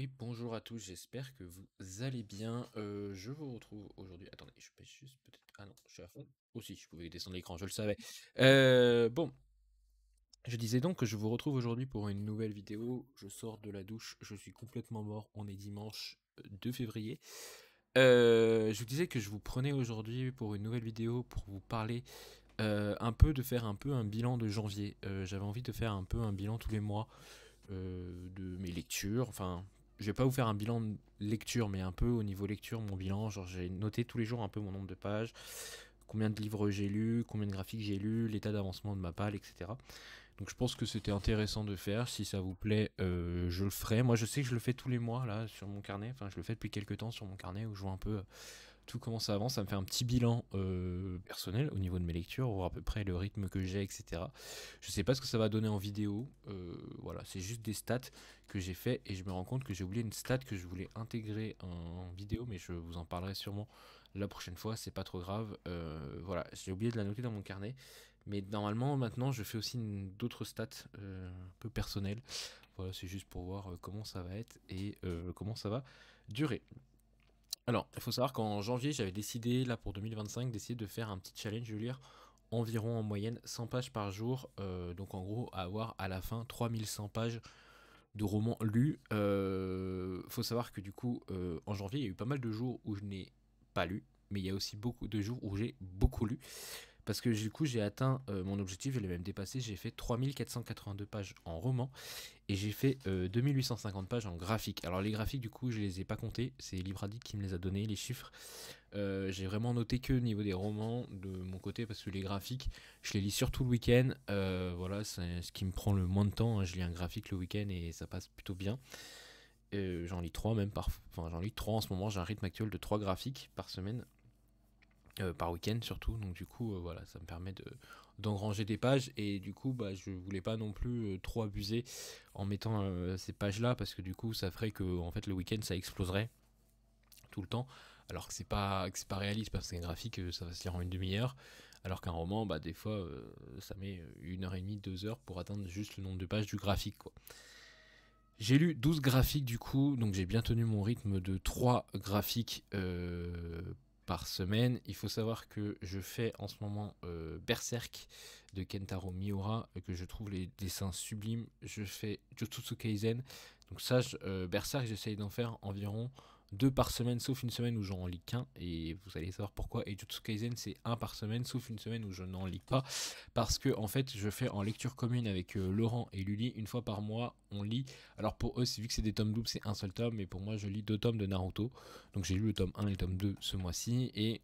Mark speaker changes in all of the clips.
Speaker 1: Et bonjour à tous, j'espère que vous allez bien. Je vous retrouve aujourd'hui. Attendez, je peux juste peut-être. Ah non, je suis à fond. Aussi, je pouvais descendre l'écran, je le savais. Bon, je disais donc que je vous retrouve aujourd'hui pour une nouvelle vidéo. Je sors de la douche, je suis complètement mort. On est dimanche 2 février. Je vous disais que je vous prenais aujourd'hui pour une nouvelle vidéo pour vous parler un peu de faire un peu un bilan de janvier. J'avais envie de faire un peu un bilan tous les mois de mes lectures. Enfin, je vais pas vous faire un bilan de lecture, mais un peu au niveau lecture, mon bilan. Genre, j'ai noté tous les jours un peu mon nombre de pages, combien de livres j'ai lus, combien de graphiques j'ai lus, l'état d'avancement de ma palle, etc. Donc, je pense que c'était intéressant de faire. Si ça vous plaît, je le ferai. Moi, je sais que je le fais tous les mois là sur mon carnet. Enfin, je le fais depuis quelques temps sur mon carnet où je vois un peu tout comment ça avance, ça me fait un petit bilan personnel au niveau de mes lectures, voir à peu près le rythme que j'ai, etc. Je sais pas ce que ça va donner en vidéo, voilà, c'est juste des stats que j'ai fait et je me rends compte que j'ai oublié une stat que je voulais intégrer en vidéo, mais je vous en parlerai sûrement la prochaine fois, c'est pas trop grave. Voilà, j'ai oublié de la noter dans mon carnet, mais normalement maintenant je fais aussi d'autres stats un peu personnelles. Voilà, c'est juste pour voir comment ça va être et comment ça va durer. Alors, il faut savoir qu'en janvier, j'avais décidé, là pour 2025, d'essayer de faire un petit challenge de lire environ en moyenne 100 pages par jour. Donc en gros, avoir à la fin 3100 pages de romans lus. Faut savoir que du coup, en janvier, il y a eu pas mal de jours où je n'ai pas lu, mais il y a aussi beaucoup de jours où j'ai beaucoup lu. Parce que du coup, j'ai atteint mon objectif, je l'ai même dépassé. J'ai fait 3482 pages en roman et j'ai fait 2850 pages en graphique. Alors les graphiques du coup je les ai pas comptés, c'est Libradic qui me les a donnés, les chiffres. J'ai vraiment noté que au niveau des romans de mon côté parce que les graphiques je les lis surtout le week-end. Voilà, c'est ce qui me prend le moins de temps, hein. Je lis un graphique le week-end et ça passe plutôt bien. J'en lis 3 même parfois, enfin j'en lis 3 en ce moment, j'ai un rythme actuel de 3 graphiques par semaine. Par week-end surtout, donc du coup voilà, ça me permet d'engranger des pages et du coup bah, je voulais pas non plus trop abuser en mettant ces pages là parce que du coup ça ferait que en fait le week-end ça exploserait tout le temps, alors que c'est pas réaliste parce qu'un graphique ça va se lire en une demi-heure, alors qu'un roman bah des fois ça met une heure et demie, 2 heures pour atteindre juste le nombre de pages du graphique quoi. J'ai lu 12 graphiques du coup, donc j'ai bien tenu mon rythme de 3 graphiques par semaine. Il faut savoir que je fais en ce moment Berserk de Kentaro Miura, que je trouve les dessins sublimes. Je fais Jujutsu Kaisen, donc ça, Berserk, j'essaye d'en faire environ 2 par semaine, sauf une semaine où j'en lis qu'un, et vous allez savoir pourquoi. Et Jujutsu Kaisen, c'est un par semaine, sauf une semaine où je n'en lis pas, parce que en fait, je fais en lecture commune avec Laurent et Lully, une fois par mois, on lit. Alors pour eux, vu que c'est des tomes doubles, c'est un seul tome, mais pour moi, je lis 2 tomes de Naruto. Donc j'ai lu le tome 1 et le tome 2 ce mois-ci, et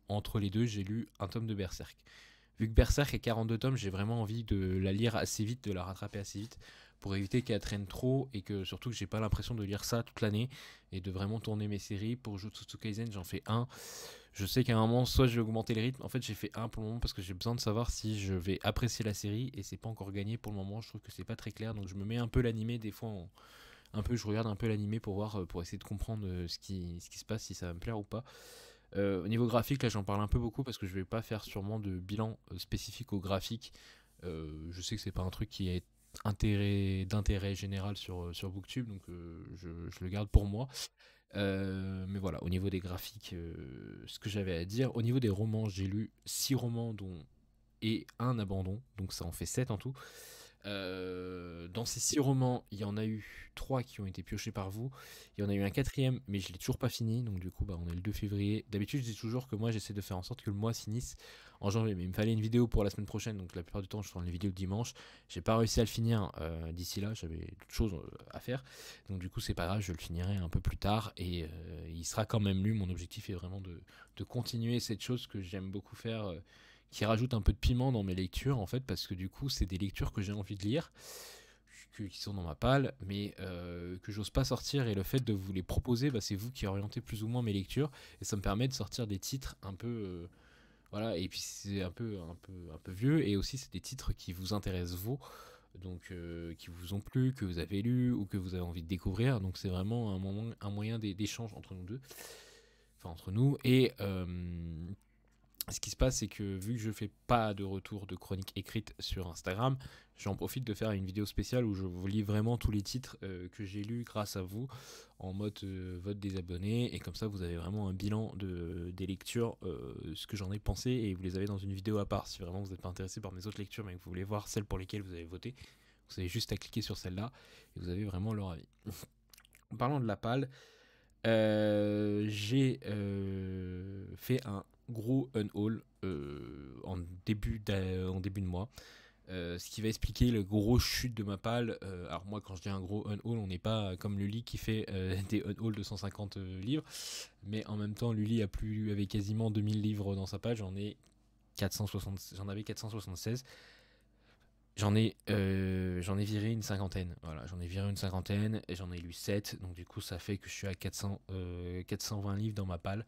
Speaker 1: entre les deux, j'ai lu un tome de Berserk. Vu que Berserk est 42 tomes, j'ai vraiment envie de la lire assez vite, de la rattraper assez vite, pour éviter qu'elle traîne trop, et que surtout que j'ai pas l'impression de lire ça toute l'année, et de vraiment tourner mes séries. Pour Jujutsu Kaisen, j'en fais un. Je sais qu'à un moment, soit je vais augmenter le rythme. En fait, j'ai fait un pour le moment parce que j'ai besoin de savoir si je vais apprécier la série, et c'est pas encore gagné pour le moment. Je trouve que c'est pas très clair, donc je me mets un peu l'animé des fois un peu, je regarde un peu l'animé pour voir, pour essayer de comprendre ce qui se passe, si ça va me plaire ou pas. Au niveau graphique, là j'en parle un peu beaucoup parce que je vais pas faire sûrement de bilan spécifique au graphique. Je sais que c'est pas un truc qui est d'intérêt général sur Booktube, donc je le garde pour moi. Mais voilà, au niveau des graphiques, ce que j'avais à dire. Au niveau des romans, j'ai lu 6 romans dont et un abandon, donc ça en fait 7 en tout. Dans ces 6 romans, il y en a eu 3 qui ont été piochés par vous. Il y en a eu un quatrième, mais je l'ai toujours pas fini. Donc du coup, bah, on est le 2 février. D'habitude, je dis toujours que moi, j'essaie de faire en sorte que le mois finisse en janvier. Mais il me fallait une vidéo pour la semaine prochaine. Donc la plupart du temps, je tourne les vidéos le dimanche. J'ai pas réussi à le finir d'ici là. J'avais d'autres choses à faire. Donc du coup, c'est pas grave, je le finirai un peu plus tard. Et il sera quand même lu. Mon objectif est vraiment de continuer cette chose que j'aime beaucoup faire. Qui rajoute un peu de piment dans mes lectures en fait parce que du coup c'est des lectures que j'ai envie de lire qui sont dans ma palle mais que j'ose pas sortir, et le fait de vous les proposer, bah, c'est vous qui orientez plus ou moins mes lectures et ça me permet de sortir des titres un peu voilà, et puis c'est un peu vieux, et aussi c'est des titres qui vous intéressent vous, donc qui vous ont plu, que vous avez lu ou que vous avez envie de découvrir, donc c'est vraiment un moyen d'échange entre nous deux, enfin entre nous, et Ce qui se passe, c'est que vu que je fais pas de retour de chronique écrite sur Instagram, j'en profite de faire une vidéo spéciale où je vous lis vraiment tous les titres que j'ai lus grâce à vous en mode vote des abonnés. Et comme ça, vous avez vraiment un bilan des lectures, ce que j'en ai pensé, et vous les avez dans une vidéo à part. Si vraiment vous n'êtes pas intéressé par mes autres lectures, mais que vous voulez voir celles pour lesquelles vous avez voté, vous avez juste à cliquer sur celle-là et vous avez vraiment leur avis. En parlant de la palle, j'ai fait un gros unhaul en début de mois. Ce qui va expliquer le gros chute de ma palle. Alors moi, quand je dis un gros unhaul, on n'est pas comme Lully qui fait des unhauls de 150 livres, mais en même temps, Lully avait quasiment 2000 livres dans sa palle. J'en avais 476. J'en ai viré une cinquantaine. Voilà, j'en ai viré une cinquantaine et j'en ai lu 7. Donc du coup, ça fait que je suis à 420 livres dans ma palle.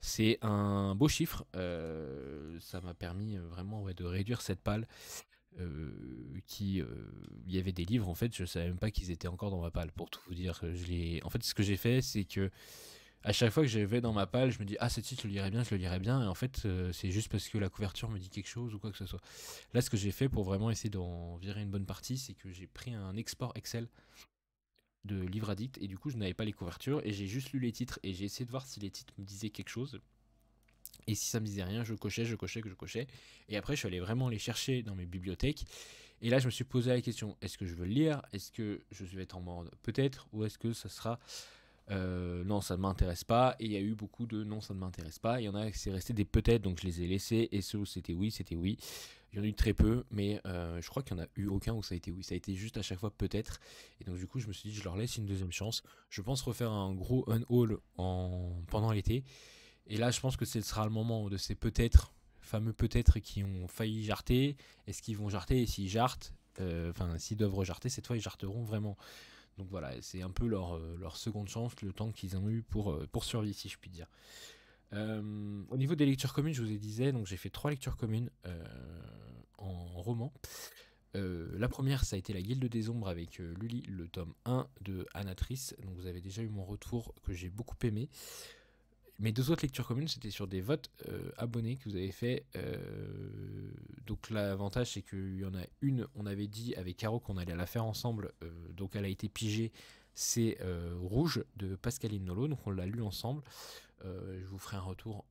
Speaker 1: C'est un beau chiffre. Ça m'a permis vraiment de réduire cette palle. Il y avait des livres, en fait, je savais même pas qu'ils étaient encore dans ma palle. Pour tout vous dire, en fait, ce que j'ai fait, c'est que à chaque fois que je vais dans ma palle, je me dis ah, ce titre je le lirai bien, je le lirai bien, et en fait c'est juste parce que la couverture me dit quelque chose ou quoi que ce soit. Là, ce que j'ai fait pour vraiment essayer d'en virer une bonne partie, c'est que j'ai pris un export Excel de livre addict, et du coup je n'avais pas les couvertures et j'ai juste lu les titres et j'ai essayé de voir si les titres me disaient quelque chose. Et si ça me disait rien, je cochais, je cochais, je cochais. Et après, je suis allé vraiment les chercher dans mes bibliothèques. Et là, je me suis posé la question, est-ce que je veux le lire? Est-ce que je vais être en mode peut-être? Ou est-ce que ça sera non, ça ne m'intéresse pas. Et il y a eu beaucoup de non, ça ne m'intéresse pas. Il y en a qui c'est resté des peut-être, donc je les ai laissés. Et ceux où c'était oui, c'était oui. Il y en a eu très peu, mais je crois qu'il n'y en a eu aucun où ça a été oui. Ça a été juste à chaque fois peut-être. Et donc du coup, je me suis dit, je leur laisse une deuxième chance. Je pense refaire un gros unhaul pendant l'été. Et là, je pense que ce sera le moment de ces peut-être, fameux peut-être qui ont failli jarter. Est-ce qu'ils vont jarter? Et s'ils jartent, enfin, s'ils doivent rejarter, cette fois, ils jarteront vraiment. Donc voilà, c'est un peu leur seconde chance, le temps qu'ils ont eu pour survivre, si je puis dire. Au niveau des lectures communes, je vous ai disais, donc j'ai fait 3 lectures communes en roman. La première, ça a été La Guilde des Ombres avec Lully, le tome 1 de Anatrice. Donc vous avez déjà eu mon retour que j'ai beaucoup aimé. Mes 2 autres lectures communes, c'était sur des votes abonnés que vous avez fait. Donc l'avantage, c'est qu'il y en a une, on avait dit avec Caro qu'on allait la faire ensemble. Donc elle a été pigée. C'est Rouge de Pascaline Nolo. Donc on l'a lu ensemble. Je vous ferai un retour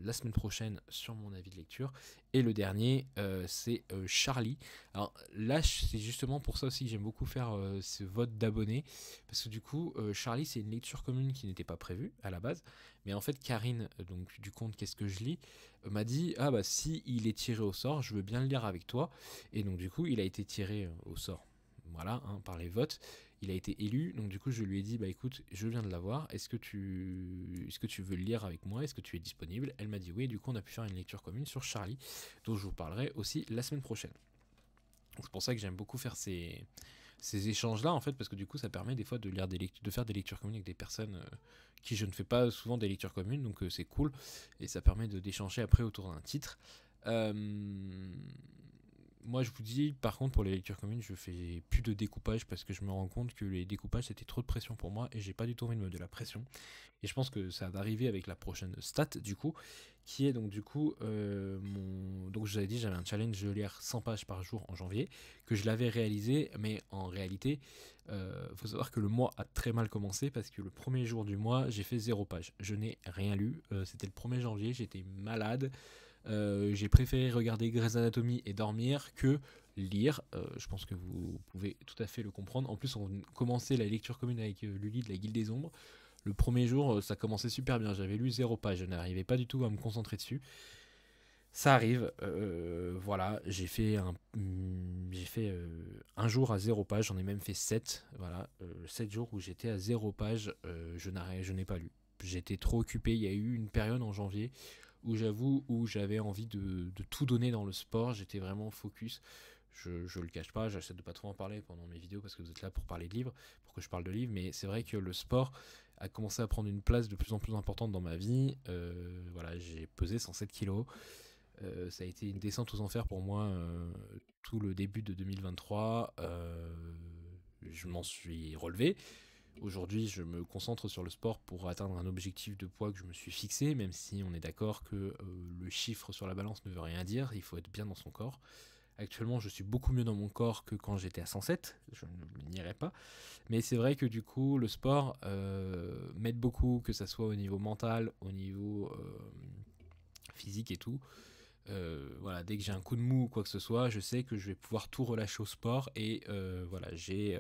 Speaker 1: la semaine prochaine sur mon avis de lecture. Et le dernier, c'est Charlie. Alors là, c'est justement pour ça aussi que j'aime beaucoup faire ce vote d'abonnés. Parce que du coup, Charlie, c'est une lecture commune qui n'était pas prévue à la base. Mais en fait, Karine, donc du compte Qu'est-ce que je lis, m'a dit ah bah si il est tiré au sort, je veux bien le lire avec toi. Et donc du coup, il a été tiré au sort. Voilà, hein, par les votes. Il a été élu, donc du coup je lui ai dit bah écoute, je viens de l'avoir, est-ce que tu veux le lire avec moi, est-ce que tu es disponible? Elle m'a dit oui, et du coup on a pu faire une lecture commune sur Charlie, dont je vous parlerai aussi la semaine prochaine. C'est pour ça que j'aime beaucoup faire ces échanges là en fait, parce que du coup ça permet des fois de lire de faire des lectures communes avec des personnes qui je ne fais pas souvent des lectures communes, donc c'est cool, et ça permet d'échanger après autour d'un titre. Euh, Moi, je vous dis, par contre, pour les lectures communes, je fais plus de découpage parce que je me rends compte que les découpages c'était trop de pression pour moi et j'ai pas du tout envie de me mettre de la pression. Et je pense que ça va arriver avec la prochaine stat, du coup, qui est donc du coup mon. Donc, je vous avais dit, j'avais un challenge de lire 100 pages par jour en janvier, que je l'avais réalisé, mais en réalité, faut savoir que le mois a très mal commencé parce que le premier jour du mois, j'ai fait 0 page. Je n'ai rien lu. C'était le 1er janvier, j'étais malade. J'ai préféré regarder Grey's Anatomy et dormir que lire. Je pense que vous pouvez tout à fait le comprendre. En plus, on commençait la lecture commune avec Lully de la Guilde des Ombres. Le premier jour, ça commençait super bien. J'avais lu 0 page. Je n'arrivais pas du tout à me concentrer dessus. Ça arrive. Voilà, j'ai fait un jour à 0 page. J'en ai même fait 7. Voilà, 7 jours où j'étais à 0 page. Je n'ai pas lu. J'étais trop occupé. Il y a eu une période en janvier où j'avoue, où j'avais envie de tout donner dans le sport, j'étais vraiment focus. Je le cache pas, j'essaie de pas trop en parler pendant mes vidéos parce que vous êtes là pour parler de livres, pour que je parle de livres, mais c'est vrai que le sport a commencé à prendre une place de plus en plus importante dans ma vie. Voilà, j'ai pesé 107 kilos. Ça a été une descente aux enfers pour moi tout le début de 2023. Je m'en suis relevé. Aujourd'hui, je me concentre sur le sport pour atteindre un objectif de poids que je me suis fixé, même si on est d'accord que le chiffre sur la balance ne veut rien dire, il faut être bien dans son corps. Actuellement, je suis beaucoup mieux dans mon corps que quand j'étais à 107, je ne le nierai pas. Mais c'est vrai que du coup, le sport m'aide beaucoup, que ça soit au niveau mental, au niveau physique et tout. Voilà, dès que j'ai un coup de mou ou quoi que ce soit, je sais que je vais pouvoir tout relâcher au sport. Et voilà, je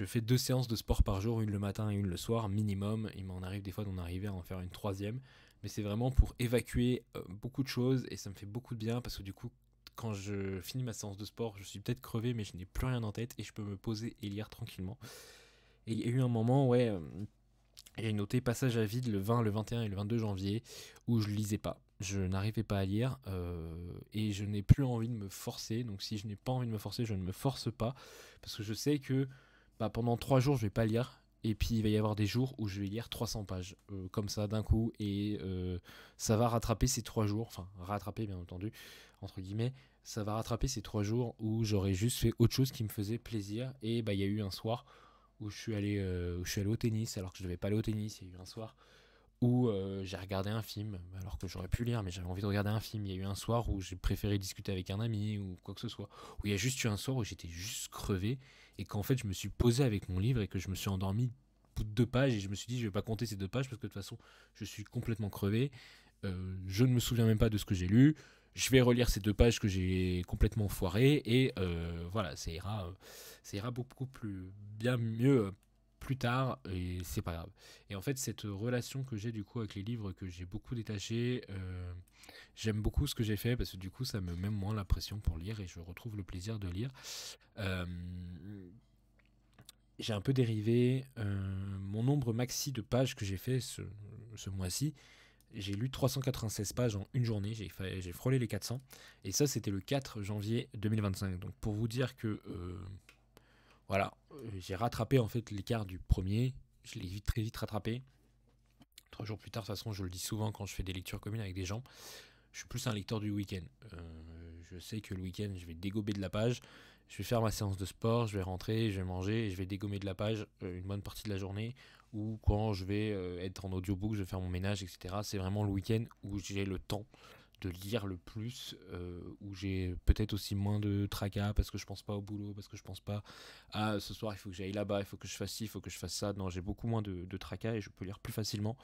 Speaker 1: fais 2 séances de sport par jour, une le matin et une le soir, minimum. Il m'en arrive des fois d'en arriver à en faire une troisième. Mais c'est vraiment pour évacuer beaucoup de choses et ça me fait beaucoup de bien parce que du coup, quand je finis ma séance de sport, je suis peut-être crevé, mais je n'ai plus rien en tête et je peux me poser et lire tranquillement. Et il y a eu un moment, ouais, j'ai noté passage à vide le 20, le 21 et le 22 janvier où je lisais pas. Je n'arrivais pas à lire et je n'ai plus envie de me forcer. Donc si je n'ai pas envie de me forcer, je ne me force pas parce que je sais que bah, pendant 3 jours, je vais pas lire. Et puis il va y avoir des jours où je vais lire 300 pages, comme ça d'un coup, et ça va rattraper ces 3 jours, enfin rattraper bien entendu, entre guillemets, ça va rattraper ces 3 jours où j'aurais juste fait autre chose qui me faisait plaisir. Et bah il y a eu un soir où je suis allé au tennis alors que je devais pas aller au tennis. Il y a eu un soir où j'ai regardé un film alors que j'aurais pu lire, mais j'avais envie de regarder un film. Il y a eu un soir où j'ai préféré discuter avec un ami ou quoi que ce soit. Où il y a juste eu un soir où j'étais juste crevé et qu'en fait je me suis posé avec mon livre et que je me suis endormi au bout de 2 pages et je me suis dit je vais pas compter ces 2 pages parce que de toute façon je suis complètement crevé. Je ne me souviens même pas de ce que j'ai lu. Je vais relire ces 2 pages que j'ai complètement foirées et voilà, ça ira beaucoup plus bien mieux plus tard et c'est pas grave. Et en fait, cette relation que j'ai du coup avec les livres que j'ai beaucoup détaché, j'aime beaucoup ce que j'ai fait parce que du coup, ça me met moins la pression pour lire et je retrouve le plaisir de lire. Euh, j'ai un peu dérivé mon nombre maxi de pages que j'ai fait ce mois-ci. J'ai lu 396 pages en une journée, j'ai frôlé les 400. Et ça, c'était le 4 janvier 2025. Donc pour vous dire que voilà, j'ai rattrapé en fait l'écart du premier. Je l'ai très vite rattrapé. 3 jours plus tard, de toute façon, je le dis souvent quand je fais des lectures communes avec des gens, je suis plus un lecteur du week-end. Je sais que le week-end, je vais dégober de la page. Je vais faire ma séance de sport, je vais rentrer, je vais manger et je vais dégommer de la page une bonne partie de la journée. Ou quand je vais être en audiobook, je vais faire mon ménage, etc. C'est vraiment le week-end où j'ai le temps de lire le plus, où j'ai peut-être aussi moins de tracas parce que je pense pas au boulot, parce que je pense pas à ce soir il faut que j'aille là-bas, il faut que je fasse ci, il faut que je fasse ça. Non, j'ai beaucoup moins de tracas et je peux lire plus facilement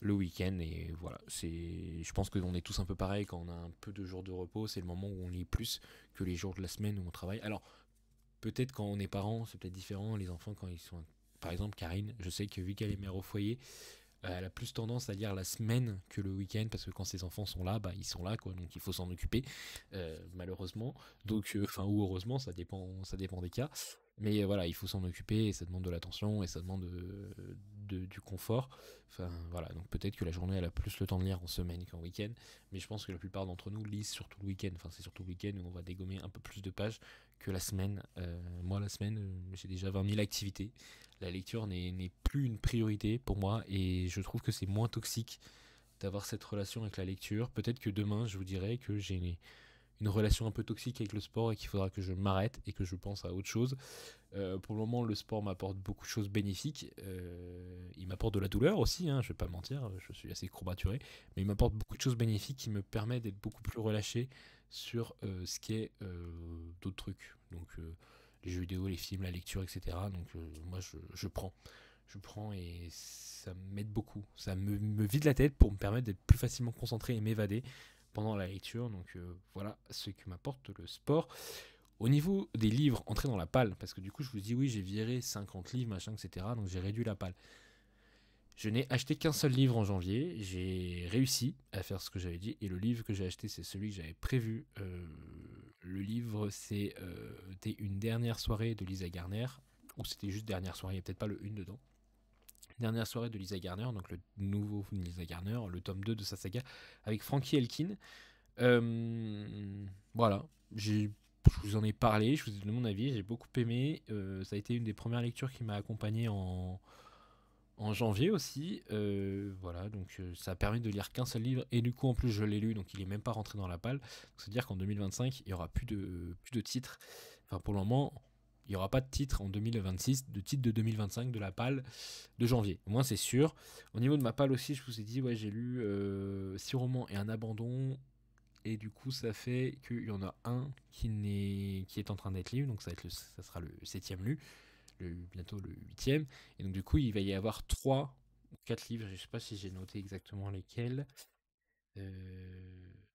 Speaker 1: le week-end. Et voilà, je pense qu'on est tous un peu pareil quand on a un peu de jours de repos, c'est le moment où on lit plus que les jours de la semaine où on travaille. Alors peut-être quand on est parent, c'est peut-être différent. Les enfants quand ils sont, par exemple Karine, je sais que vu qu'elle est mère au foyer, elle a plus tendance à lire la semaine que le week-end parce que quand ses enfants sont là, bah ils sont là quoi, donc il faut s'en occuper malheureusement. Donc enfin ou heureusement, ça dépend des cas. Mais voilà, il faut s'en occuper et ça demande de l'attention et ça demande du confort. Enfin voilà, donc peut-être que la journée elle a plus le temps de lire en semaine qu'en week-end, mais je pense que la plupart d'entre nous lisent surtout le week-end. Enfin c'est surtout le week-end où on va dégommer un peu plus de pages que la semaine. Moi la semaine, j'ai déjà 20 000 activités. La lecture n'est plus une priorité pour moi et je trouve que c'est moins toxique d'avoir cette relation avec la lecture. Peut-être que demain, je vous dirai que j'ai une relation un peu toxique avec le sport et qu'il faudra que je m'arrête et que je pense à autre chose. Pour le moment, le sport m'apporte beaucoup de choses bénéfiques. Il m'apporte de la douleur aussi, hein, je vais pas mentir, je suis assez courbaturé, mais il m'apporte beaucoup de choses bénéfiques qui me permettent d'être beaucoup plus relâché sur ce qui est d'autres trucs. Donc les jeux vidéo, les films, la lecture, etc. Donc moi je prends. Je prends et ça m'aide beaucoup. Ça me vide la tête pour me permettre d'être plus facilement concentré et m'évader pendant la lecture. Donc voilà ce que m'apporte le sport. Au niveau des livres entrés dans la palle, parce que du coup je vous dis oui j'ai viré 50 livres, machin, etc. Donc j'ai réduit la palle. Je n'ai acheté qu'un seul livre en janvier, j'ai réussi à faire ce que j'avais dit, et le livre que j'ai acheté c'est celui que j'avais prévu. Le livre c'était une dernière soirée de Lisa Garner, ou c'était juste dernière soirée, il n'y a peut-être pas le une dedans. Dernière soirée de Lisa Garner, donc le nouveau Lisa Garner, le tome 2 de sa saga, avec Frankie Elkin. Voilà, je vous en ai parlé, je vous ai donné mon avis, j'ai beaucoup aimé. Ça a été une des premières lectures qui m'a accompagné en janvier aussi. Voilà, donc ça a permis de lire qu'un seul livre et du coup en plus je l'ai lu, donc il est même pas rentré dans la palle. C'est-à-dire qu'en 2025 il y aura plus de titres. Enfin pour le moment Il n'y aura pas de titre en 2026, de titre de 2025 de la palle de janvier. Au moins, c'est sûr. Au niveau de ma palle aussi, je vous ai dit, ouais, j'ai lu 6 romans et un abandon. Et du coup, ça fait qu'il y en a un qui est en train d'être lu. Donc, ça sera le septième lu. Bientôt le huitième. Et donc, du coup, il va y avoir 3 ou 4 livres. Je ne sais pas si j'ai noté exactement lesquels.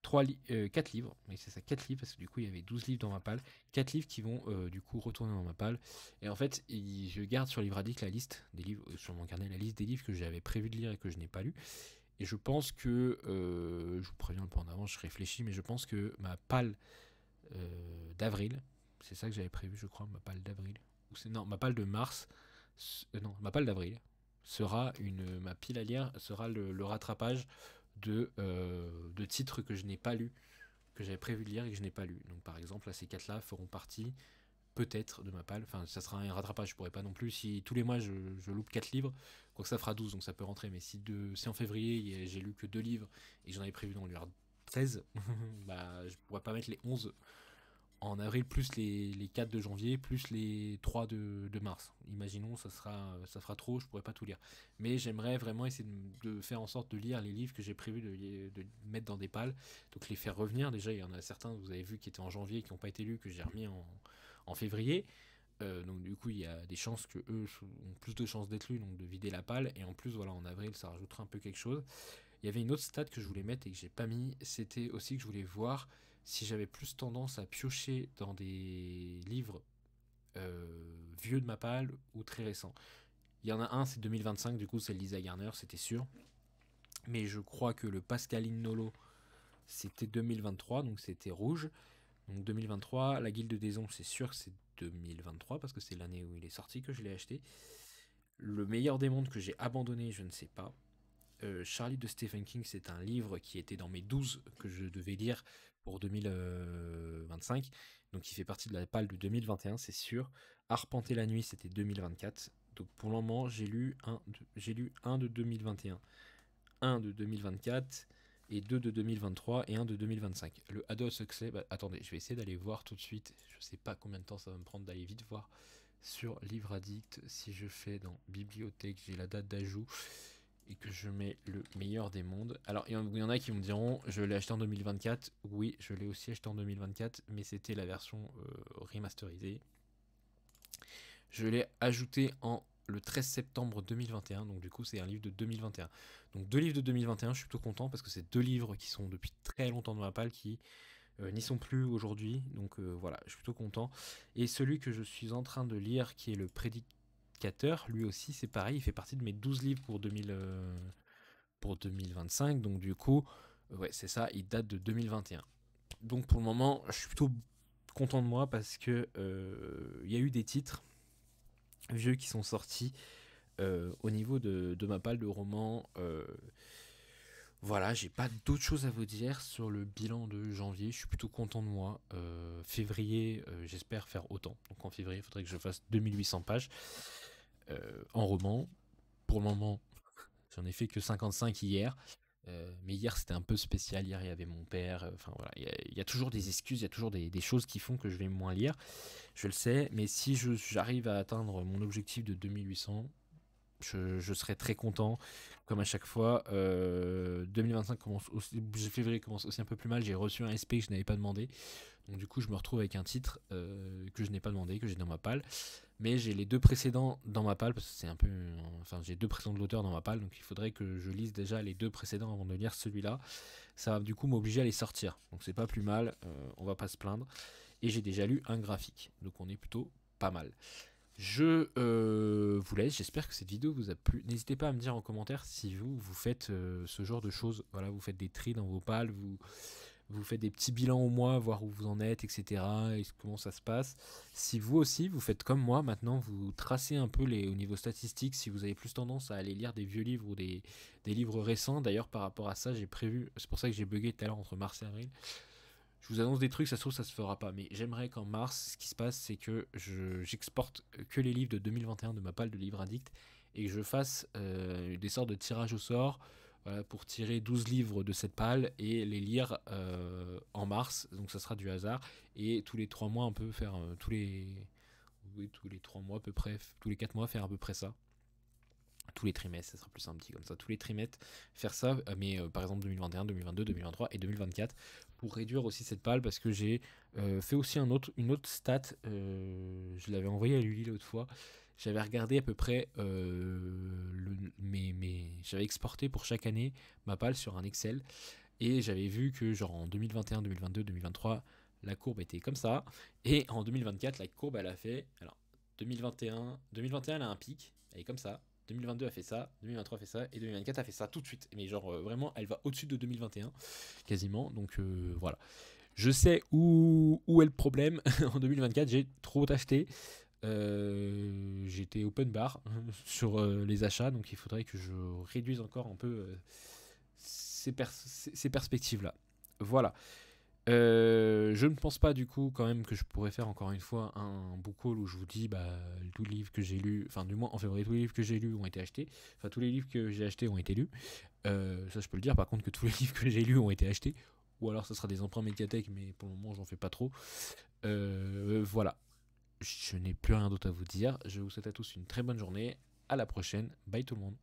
Speaker 1: 4 livres, mais c'est ça, 4 livres, parce que du coup il y avait 12 livres dans ma palle, 4 livres qui vont du coup retourner dans ma palle, et en fait je garde sur Livre Addict la liste des livres, sur mon carnet la liste des livres que j'avais prévu de lire et que je n'ai pas lu, et je pense que, je vous préviens un peu en avant, je réfléchis, mais je pense que ma palle d'avril, c'est ça que j'avais prévu je crois, ma palle d'avril, non, ma palle de mars, non, ma palle d'avril, ma pile à lire sera le rattrapage de titres que je n'ai pas lus, que j'avais prévu de lire et que je n'ai pas lu. Donc par exemple, là, ces 4-là feront partie peut-être de ma palle. Enfin, ça sera un rattrapage, je pourrais pas non plus. Si tous les mois je loupe 4 livres, quoi que ça fera 12, donc ça peut rentrer. Mais si en février j'ai lu que 2 livres et j'en avais prévu d'en lire 13, bah je pourrais pas mettre les 11 en avril, plus les 4 de janvier, plus les 3 de mars. Imaginons, ça fera trop, je pourrais pas tout lire. Mais j'aimerais vraiment essayer de faire en sorte de lire les livres que j'ai prévu de mettre dans des pales, donc les faire revenir. Déjà, il y en a certains, vous avez vu, qui étaient en janvier, qui n'ont pas été lus, que j'ai remis en février. Donc du coup, il y a des chances que eux ont plus de chances d'être lus, donc de vider la palle. Et en plus, voilà, en avril, ça rajoutera un peu quelque chose. Il y avait une autre stat que je voulais mettre et que j'ai pas mis, c'était aussi que je voulais voir si j'avais plus tendance à piocher dans des livres vieux de ma palle ou très récents. Il y en a un, c'est 2025, du coup c'est Lisa Garner, c'était sûr. Mais je crois que le Pascaline Nolo, c'était 2023, donc c'était rouge. Donc 2023, la Guilde des Ombres, c'est sûr que c'est 2023, parce que c'est l'année où il est sorti que je l'ai acheté. Le meilleur des mondes que j'ai abandonné, je ne sais pas. Charlie de Stephen King, c'est un livre qui était dans mes 12 que je devais lire pour 2025. Donc il fait partie de la palle de 2021, c'est sûr. Arpenter la nuit, c'était 2024. Donc pour le moment, j'ai lu un de 2021, un de 2024 et deux de 2023 et un de 2025. Le Aldous Huxley, bah, attendez, je vais essayer d'aller voir tout de suite. Je sais pas combien de temps ça va me prendre d'aller vite voir sur Livre Addict. Si je fais dans Bibliothèque, j'ai la date d'ajout et que je mets le meilleur des mondes. Alors, il y en a qui me diront, je l'ai acheté en 2024. Oui, je l'ai aussi acheté en 2024, mais c'était la version remasterisée. Je l'ai ajouté le 13 septembre 2021, donc du coup, c'est un livre de 2021. Donc, 2 livres de 2021, je suis plutôt content parce que c'est 2 livres qui sont depuis très longtemps dans ma palle, qui n'y sont plus aujourd'hui. Donc, voilà, je suis plutôt content. Et celui que je suis en train de lire, qui est le Prédicateur, lui aussi, c'est pareil, il fait partie de mes 12 livres pour 2025. Donc du coup, ouais, c'est ça, il date de 2021. Donc pour le moment, je suis plutôt content de moi parce que il y a eu des titres vieux qui sont sortis au niveau de ma palle de romans. Voilà, j'ai pas d'autre chose à vous dire sur le bilan de janvier. Je suis plutôt content de moi. Février, j'espère faire autant. Donc en février, il faudrait que je fasse 2800 pages en roman. Pour le moment, j'en ai fait que 55 hier. Mais hier c'était un peu spécial, hier il y avait mon père, enfin voilà, il y a toujours des excuses, il y a toujours des choses qui font que je vais moins lire, je le sais, mais si j'arrive à atteindre mon objectif de 2800, je serai très content, comme à chaque fois. 2025 commence aussi, février commence aussi un peu plus mal, j'ai reçu un SP que je n'avais pas demandé, donc du coup je me retrouve avec un titre que je n'ai pas demandé, que j'ai dans ma palle. Mais j'ai les 2 précédents dans ma palle, parce que c'est un peu. Enfin, j'ai 2 précédents de l'auteur dans ma palle, donc il faudrait que je lise déjà les 2 précédents avant de lire celui-là. Ça va du coup m'obliger à les sortir. Donc c'est pas plus mal, on va pas se plaindre. Et j'ai déjà lu un graphique, donc on est plutôt pas mal. Je vous laisse, j'espère que cette vidéo vous a plu. N'hésitez pas à me dire en commentaire si vous faites ce genre de choses. Voilà, vous faites des tris dans vos palles, vous faites des petits bilans au mois, voir où vous en êtes, etc. Et comment ça se passe. Si vous aussi, vous faites comme moi, maintenant, vous tracez un peu au niveau statistique, si vous avez plus tendance à aller lire des vieux livres ou des livres récents. D'ailleurs, par rapport à ça, j'ai prévu, c'est pour ça que j'ai bugué tout à l'heure entre mars et avril. Je vous annonce des trucs, ça se trouve, ça se fera pas. Mais j'aimerais qu'en mars, ce qui se passe, c'est que j'exporte que les livres de 2021 de ma palle de Livre Addict et que je fasse des sortes de tirages au sort, voilà, pour tirer 12 livres de cette palle et les lire en mars. Donc ça sera du hasard. Et tous les 3 mois, on peut faire oui, tous les 3 mois à peu près, tous les 4 mois, faire à peu près ça. Tous les trimestres, ça sera plus simple dit comme ça. Tous les trimestres, faire ça, mais par exemple 2021, 2022, 2023 et 2024, pour réduire aussi cette palle, parce que j'ai fait aussi une autre stat, je l'avais envoyé à Luli l'autre fois. J'avais regardé à peu près, j'avais exporté pour chaque année ma palle sur un Excel, et j'avais vu que genre en 2021, 2022, 2023, la courbe était comme ça, et en 2024, la courbe elle a fait, alors 2021 elle a un pic, elle est comme ça, 2022 a fait ça, 2023 a fait ça, et 2024 a fait ça tout de suite. Mais genre vraiment, elle va au-dessus de 2021, quasiment. Donc voilà. Je sais où est le problème. En 2024, j'ai trop acheté. J'étais open bar sur les achats, donc il faudrait que je réduise encore un peu ces perspectives-là. Voilà. Je ne pense pas du coup quand même que je pourrais faire encore une fois un book haul où je vous dis bah tous les livres que j'ai lus, enfin du moins en février tous les livres que j'ai lus ont été achetés, enfin tous les livres que j'ai achetés ont été lus. Ça je peux le dire, par contre que tous les livres que j'ai lus ont été achetés, ou alors ça sera des emprunts médiathèques, mais pour le moment j'en fais pas trop. Voilà, je n'ai plus rien d'autre à vous dire, je vous souhaite à tous une très bonne journée, à la prochaine, bye tout le monde.